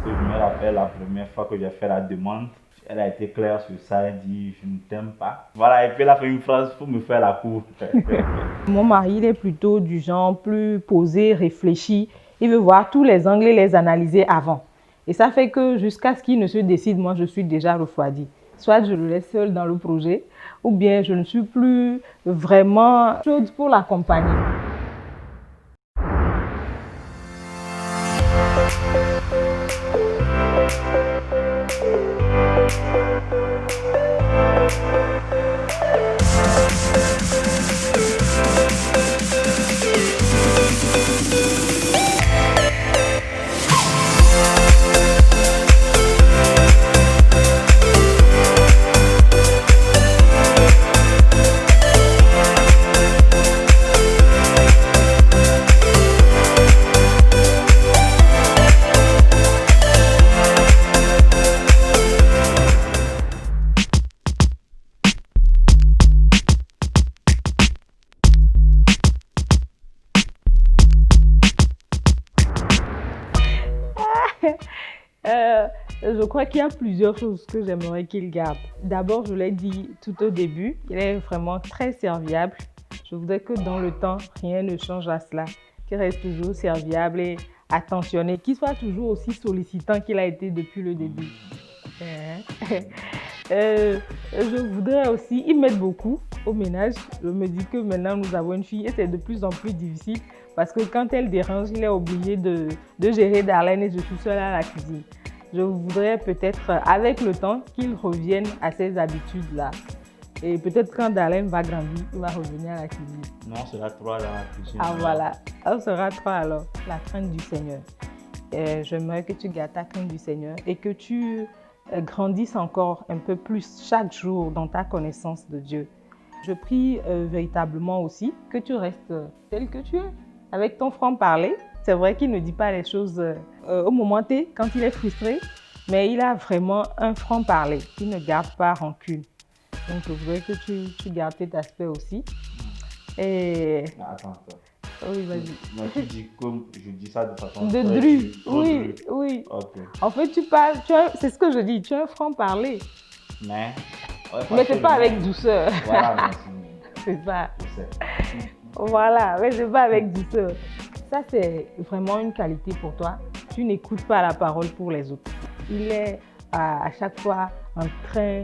que je me rappelle la première fois que j'ai fait la demande, elle a été claire sur ça, elle dit je ne t'aime pas. Voilà, et puis elle a fait une phrase pour me faire la cour. Mon mari, il est plutôt du genre plus posé, réfléchi. Il veut voir tous les angles et les analyser avant. Et ça fait que jusqu'à ce qu'il ne se décide, moi, je suis déjà refroidie. Soit je le laisse seul dans le projet, ou bien je ne suis plus vraiment chaude pour l'accompagner. Je crois qu'il y a plusieurs choses que j'aimerais qu'il garde. D'abord, je l'ai dit tout au début, il est vraiment très serviable. Je voudrais que dans le temps, rien ne change à cela, qu'il reste toujours serviable et attentionné, qu'il soit toujours aussi sollicitant qu'il a été depuis le début. Je voudrais aussi, il m'aide beaucoup au ménage. Je me dis que maintenant nous avons une fille et c'est de plus en plus difficile parce que quand elle dérange, il est obligé de gérer Darlene et je suis seule à la cuisine. Je voudrais peut-être avec le temps qu'il revienne à ses habitudes-là. Et peut-être quand Darlene va grandir, il va revenir à la cuisine. Non, on sera trois dans la cuisine. Ah voilà, on sera trois alors. La crainte du Seigneur. J'aimerais que tu gardes ta crainte du Seigneur et que tu grandisses encore un peu plus chaque jour dans ta connaissance de Dieu. Je prie véritablement aussi que tu restes tel que tu es, avec ton franc-parler. C'est vrai qu'il ne dit pas les choses au moment T, quand il est frustré, mais il a vraiment un franc-parler. Il ne garde pas rancune. Donc, je voudrais que tu gardes cet aspect aussi. Et... Attends. Oui, vas-y. Non, tu dis comme je dis ça de façon de très dru. Oui, dru. oui. Ok. En fait, tu parles, c'est ce que je dis, tu as un franc-parler. Mais c'est pas avec douceur. Voilà, merci. C'est ça. Je sais. Voilà, mais c'est pas avec douceur. Ça, c'est vraiment une qualité pour toi. Tu n'écoutes pas la parole pour les autres. Il est à chaque fois en train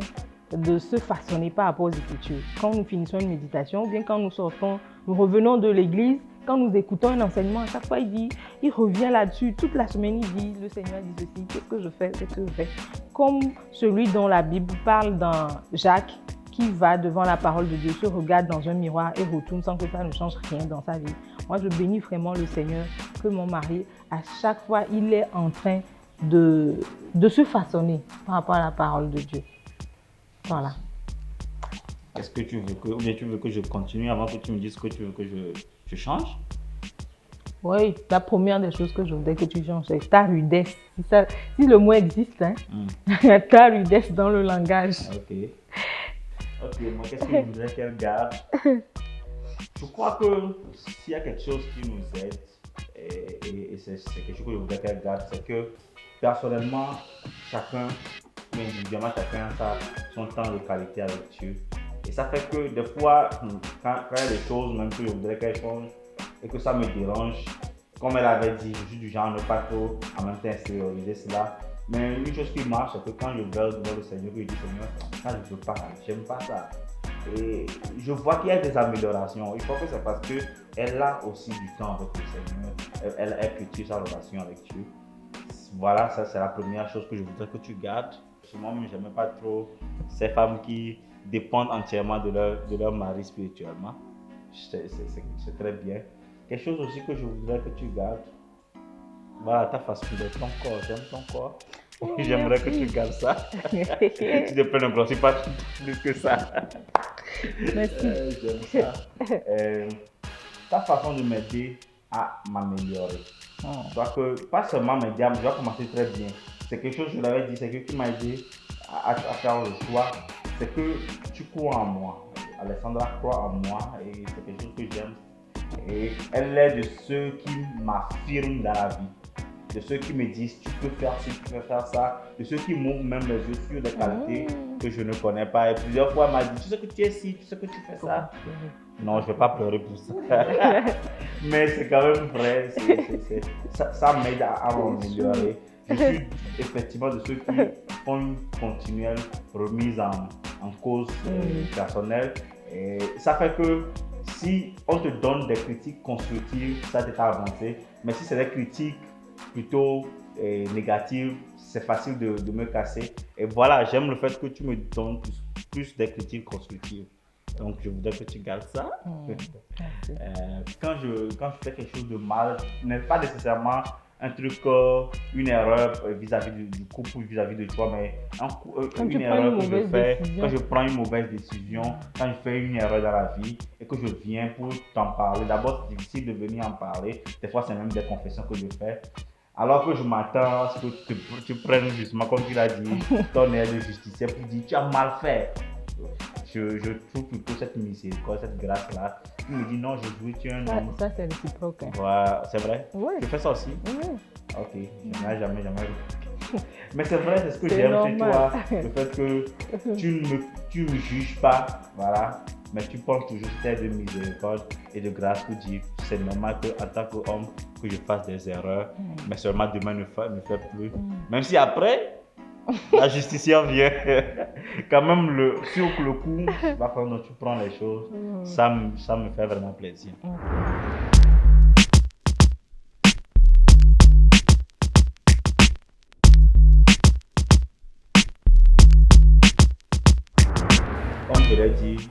de se façonner par rapport aux Écritures. Quand nous finissons une méditation, ou bien quand nous sortons, nous revenons de l'église, quand nous écoutons un enseignement, à chaque fois il revient là-dessus. Toute la semaine, il dit, le Seigneur dit ceci, qu'est-ce que je fais, qu'est-ce que je fais. Comme celui dont la Bible parle dans Jacques, qui va devant la parole de Dieu, se regarde dans un miroir et retourne sans que ça ne change rien dans sa vie. Moi, je bénis vraiment le Seigneur que mon mari, à chaque fois, il est en train de se façonner par rapport à la parole de Dieu. Voilà. Est-ce que tu veux que je continue avant que tu me dises que tu veux que je change? Oui, la première des choses que je voudrais que tu changes, c'est ta rudesse. Si le mot existe, hein, ta rudesse dans le langage. Ok, moi qu'est-ce que je voudrais qu'elle garde? Je crois que s'il y a quelque chose qui nous aide, et c'est quelque chose que je voudrais qu'elle garde, c'est que personnellement, chacun, ou individuellement, chacun a son temps de qualité avec Dieu. Et ça fait que des fois, quand il y a des choses même que je voudrais qu'elle change et que ça me dérange, comme elle avait dit, je suis du genre à ne pas trop en même temps extérioriser cela. Mais une chose qui marche, c'est que quand je vais devant le Seigneur, je dis Seigneur, ça je ne veux pas, j'aime pas ça. Et je vois qu'il y a des améliorations. Je crois que c'est parce qu'elle a aussi du temps avec le Seigneur. Elle cultive sa relation avec Dieu. Voilà, ça c'est la première chose que je voudrais que tu gardes. Moi-même, je n'aime pas trop ces femmes qui dépendent entièrement de leur mari spirituellement. C'est très bien. Quelque chose aussi que je voudrais que tu gardes. Voilà, ta façon d'être, ton corps, j'aime ton corps. J'aimerais que tu gardes ça. Tu te peux ne grossis pas plus que ça. Merci. J'aime ça. Ta façon de m'aider à m'améliorer. Donc, pas seulement m'aider, je dois commencer très bien. C'est quelque chose, je l'avais dit, c'est quelque chose qui m'a aidé à faire le choix. C'est que tu crois en moi. Alessandra croit en moi et c'est quelque chose que j'aime. Et elle est de ceux qui m'affirment dans la vie. de ceux qui me disent tu peux faire ci, tu peux faire ça, de ceux qui m'ouvrent même les yeux sur des qualités que je ne connais pas. Et plusieurs fois, elle m'a dit tu sais que tu es ci, tu sais que tu fais ça. Non, je ne vais pas pleurer pour ça. Mais c'est quand même vrai, ça m'aide à m'améliorer. Je suis effectivement de ceux qui font une continuelle remise en cause personnelle. Et ça fait que si on te donne des critiques constructives, ça t'aide à avancer. Mais si c'est des critiques plutôt négatives, c'est facile de me casser. Et voilà, j'aime le fait que tu me donnes plus des critiques constructives. Donc je voudrais que tu gardes ça. Quand je fais quelque chose de mal, ce n'est pas nécessairement un truc, une erreur vis-à-vis du couple ou vis-à-vis de toi, mais une erreur que je fais quand je prends une mauvaise décision, quand je fais une erreur dans la vie et que je viens pour t'en parler. D'abord, c'est difficile de venir en parler. Des fois, c'est même des confessions que je fais. Alors que je m'attends à ce que tu prennes justement, comme tu l'as dit, ton air de justicier pour dire tu as mal fait. Je trouve plutôt cette miséricorde, cette grâce-là. Il me dit non, je joue, tu es un homme. Ça, c'est réciproque. Hein. Ouais, c'est vrai? Oui. Tu fais ça aussi? Oui. Ok, je n'ai jamais. Mais c'est vrai, c'est ce que j'aime chez toi, le fait que tu ne juges pas, voilà, mais tu prends toujours cette de miséricorde et de grâce pour dire c'est normal qu'en tant qu'homme, que je fasse des erreurs, mais seulement demain ne fait plus. Même si après, la justicière vient, quand même, sur le coup, quand tu prends les choses, ça me fait vraiment plaisir. Comme je l'ai dit,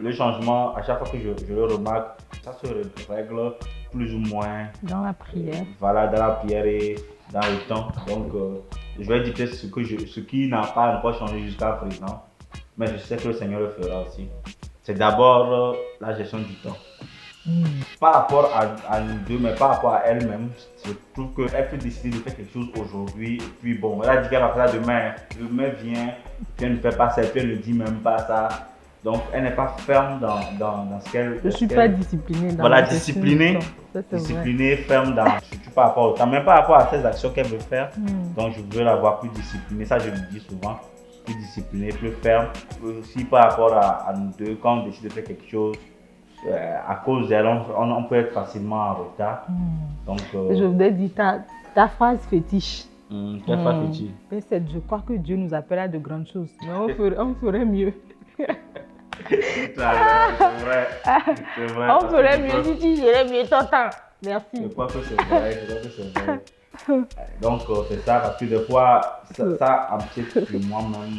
le changement, à chaque fois que je le remarque, ça se règle plus ou moins dans la prière. Voilà, dans la prière et dans le temps. Donc, je vais dire peut-être ce qui n'a pas encore changé jusqu'à présent, mais je sais que le Seigneur le fera aussi. C'est d'abord la gestion du temps. Par rapport à nous deux, mais par rapport à elle-même, je trouve qu'elle peut décider de faire quelque chose aujourd'hui, et puis bon, elle a dit qu'elle va faire ça demain. Demain vient, puis elle ne fait pas ça, puis elle ne dit même pas ça. Donc, elle n'est pas ferme dans ce qu'elle... Je ne suis pas disciplinée dans voilà, disciplinée, ferme surtout par rapport au temps, même par rapport à ces actions qu'elle veut faire. Donc, je veux la voir plus disciplinée, ça je le dis souvent, plus disciplinée, plus ferme. Aussi par rapport à nous deux, quand on décide de faire quelque chose, à cause d'elle, on peut être facilement en retard. Donc, je voudrais dire ta phrase fétiche. Quelle phrase fétiche? Je crois que Dieu nous appelle à de grandes choses, mais on ferait mieux. C'est vrai. On ferait mieux si tu gérais mieux ton temps. Merci. Je crois que c'est vrai. Donc, c'est ça, parce que des fois, ça empiète sur moi-même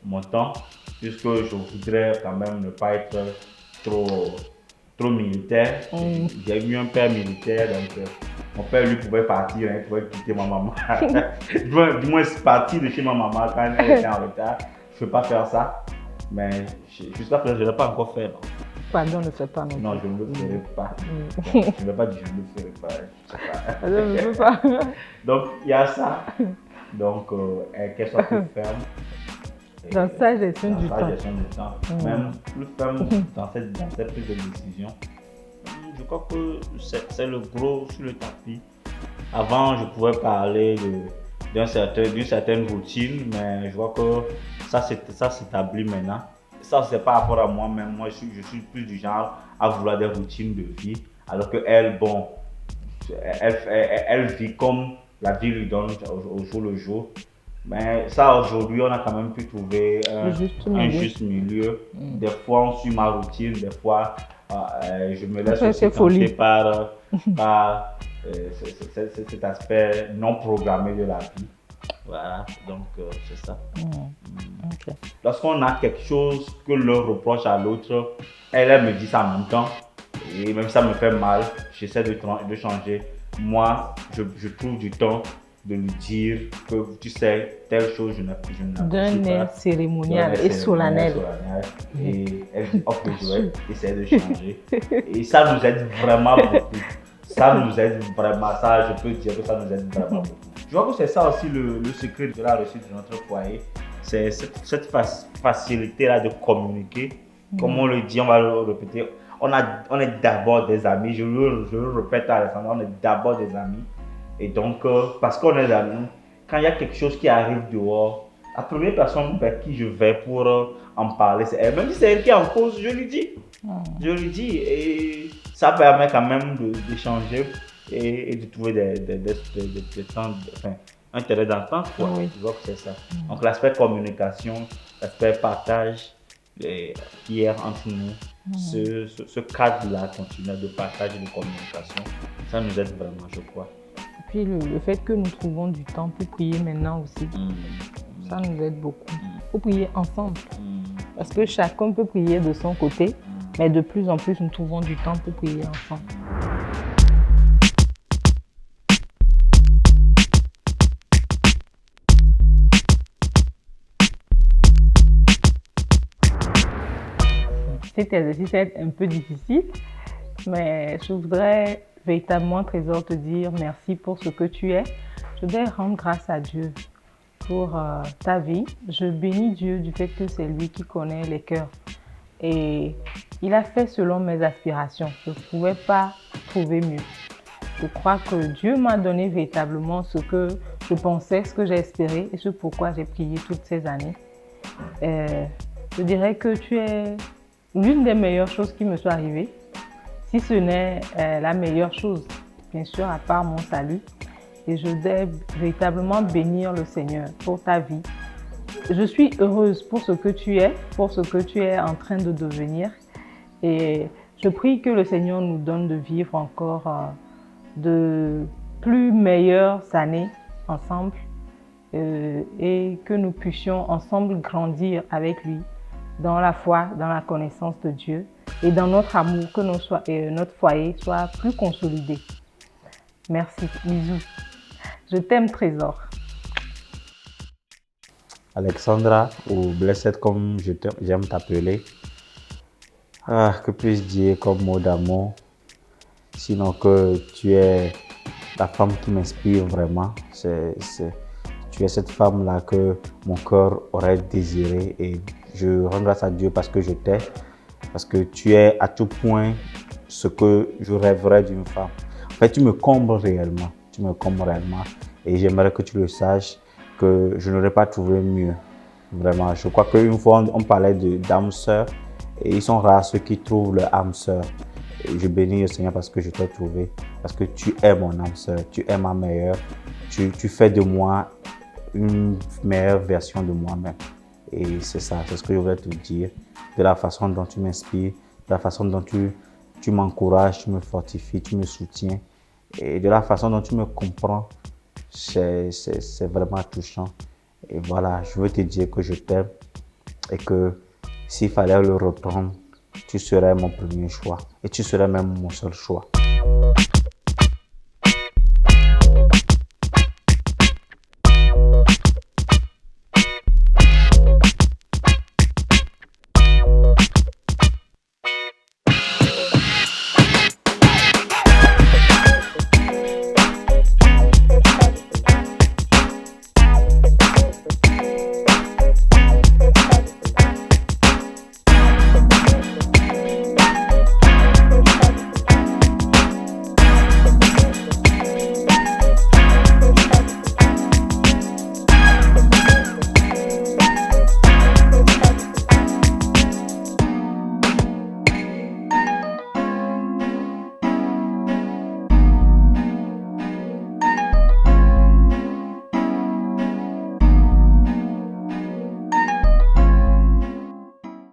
mon temps, puisque je voudrais quand même ne pas être trop militaire. J'ai eu un père militaire, donc mon père lui pouvait partir, il pouvait quitter ma maman. Du moins, partir de chez ma maman quand elle était en retard. Je ne peux pas faire ça, mais jusqu'à présent, je ne l'ai pas encore fait. Non. Pardon, ne fais pas non. Non, je ne le ferai pas. Je ne vais pas dire je ne le ferai pas. Je ne veux pas. Donc, il y a ça. Donc, qu'elle soit plus ferme. Dans sa gestion du temps. Même plus ferme dans cette prise de décision. Je crois que c'est le gros sur le tapis. Avant, je pouvais parler d'une certaine routine, mais je vois que ça s'établit maintenant. Ça, c'est par rapport à moi-même. Moi, je suis plus du genre à vouloir des routines de vie, alors qu'elle, bon, elle vit comme la vie lui donne au jour le jour. Mais ça, aujourd'hui, on a quand même pu trouver un juste milieu. Des fois, on suit ma routine, des fois, je me laisse aussi tenter par cet aspect non programmé de la vie. Voilà, donc c'est ça. Okay. Lorsqu'on a quelque chose que l'un reproche à l'autre, elle me dit ça en même temps. Et même ça me fait mal, j'essaie de changer. Moi, je trouve du temps de lui dire que tu sais, telle chose, je n'apprécie pas. D'un air cérémonial et solennel. Et elle dit, ok, je vais essayer de changer. Et ça nous aide vraiment beaucoup. Ça nous aide vraiment, ça, je peux dire que ça nous aide vraiment beaucoup. Je vois que c'est ça aussi le secret de la réussite de notre foyer. C'est cette facilité-là de communiquer. Comme on le dit, on va le répéter. On est d'abord des amis. Je le répète à Alexandre, on est d'abord des amis. Et donc, parce qu'on est amis, quand il y a quelque chose qui arrive dehors, la première personne vers qui je vais pour en parler, c'est elle. Même si c'est elle qui est en cause, je lui dis. Je lui dis. Et ça permet quand même d'échanger et de trouver des temps, enfin, un terrain d'entente, quoi. Oui. Tu vois que c'est ça. Donc, l'aspect communication, l'aspect partage qui est entre nous, ce cadre-là continuel de partage et de communication, ça nous aide vraiment, je crois. Et puis le fait que nous trouvons du temps pour prier maintenant aussi, ça nous aide beaucoup. Pour prier ensemble. Parce que chacun peut prier de son côté, mais de plus en plus, nous trouvons du temps pour prier ensemble. Cet exercice est un peu difficile, mais je voudrais véritablement, Trésor, te dire merci pour ce que tu es. Je voudrais rendre grâce à Dieu pour ta vie. Je bénis Dieu du fait que c'est lui qui connaît les cœurs. Et il a fait selon mes aspirations. Je ne pouvais pas trouver mieux. Je crois que Dieu m'a donné véritablement ce que je pensais, ce que j'ai espéré et ce pourquoi j'ai prié toutes ces années. Je dirais que tu es l'une des meilleures choses qui me soit arrivée, si ce n'est la meilleure chose, bien sûr, à part mon salut. Et je voudrais véritablement bénir le Seigneur pour ta vie. Je suis heureuse pour ce que tu es, pour ce que tu es en train de devenir. Et je prie que le Seigneur nous donne de vivre encore de plus meilleures années ensemble et que nous puissions ensemble grandir avec lui dans la foi, dans la connaissance de Dieu et dans notre amour, que notre foyer soit plus consolidé. Merci, bisous. Je t'aime, Trésor. Alexandra, ou Blessed comme j'aime t'appeler. Que puis-je dire comme mot d'amour, sinon que tu es la femme qui m'inspire vraiment. Tu es cette femme-là que mon cœur aurait désiré et je rends grâce à Dieu parce que je t'aime, parce que tu es à tout point ce que je rêverais d'une femme. En fait, tu me combles réellement, et j'aimerais que tu le saches que je n'aurais pas trouvé mieux. Vraiment, je crois qu'une fois on parlait d'âme sœur et ils sont rares ceux qui trouvent leur âme sœur. Et je bénis le Seigneur parce que je t'ai trouvé, parce que tu es mon âme sœur, tu es ma meilleure, tu fais de moi une meilleure version de moi-même. Et c'est ça, c'est ce que je voulais te dire, de la façon dont tu m'inspires, de la façon dont tu m'encourages, tu me fortifies, tu me soutiens et de la façon dont tu me comprends, c'est vraiment touchant. Et voilà, je veux te dire que je t'aime et que s'il fallait le reprendre, tu serais mon premier choix et tu serais même mon seul choix.